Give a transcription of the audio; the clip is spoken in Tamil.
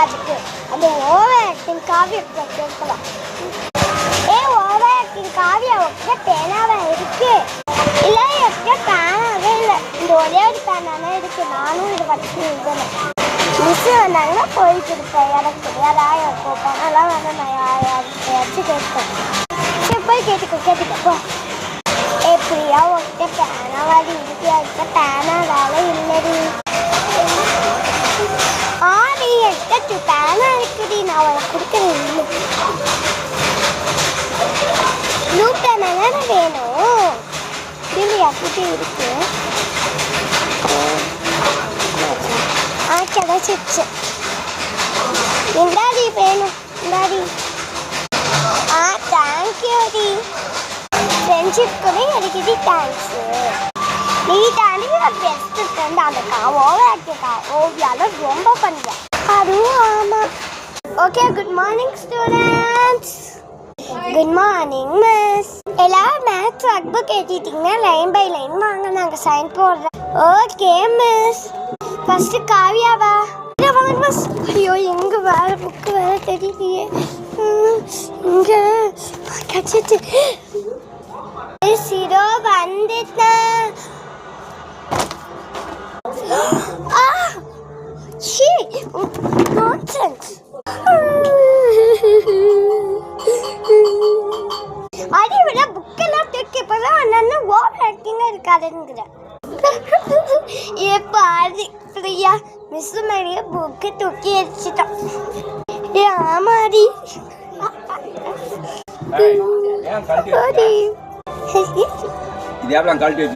அதுக்கு அந்த ஓவர் ஆக்டிங் காவியத்தை கேட்கலாம். ஓவர் ஆக்டிங் காவியா உங்க பேனாவா இருக்கு? இல்ல எங்க பேனாவே இல்லை, இந்த ஒரே ஒரு பேனானே இருக்கு. நானும் இதை வச்சு எழுதணும். மிஸ் வந்தாங்கன்னா போயிட்டு இருப்பேன். எனக்கு யாராவது பேனாலாம் வேணும், நான் யாராச்சும் கேட்பேன். சரி போய் கேட்டுக்க போ. எப்படியா உங்ககிட்ட பேனாவாடி இருக்கு? அதுக்கிட்ட பேனா வேலை இல்லடி. ஆடி என்கிட்ட பேனா இருக்குடி, நான் உனக்கு கொடுக்குறேன். இல்லை ப்ளூ பேனா தானே வேணும். இல்லையா கிட்டே இருக்கு. கிடைச்சிச்சு. இந்தாடி வேணும், இந்தாடி. தேங்க்யூடி. ஃப்ரெண்ட்ஷிப்க்குமே எனக்கு தேங்க்ஸு. நீ தாண்டி பெஸ்ட் ஃப்ரெண்ட். அந்த ஓவியால ரொம்ப பண்ணுவேன். அதுவும் ஆமாம். Okay, good morning students. Good morning miss. எல்லாரும் மேத்ஸ் ஒர்க் புக் எழுதிட்டிங்கன்னா லைன் பை லைன் வாங்க, நாங்கள் சைன் போடுறோம். Okay miss. ஃபர்ஸ்ட் காவியாவா? வாங்க மிஸ். ஐயோ எங்கே வேற புக்கு வேற தெரியலையே. இங்கே கிடச்சிச்சு. சிரோ வந்துட்டேன். நான்சென்ஸ். அதை விட புக்கெல்லாம் தூக்கி இப்போதான் அண்ணன் ஓவர் ஆக்டிங்காக இருக்காதுங்கிறேன். இப்போ அது பிரியா மிஸ் மாதிரியே புக்கு தூக்கி எரிச்சிட்டோம். ஆமாடி.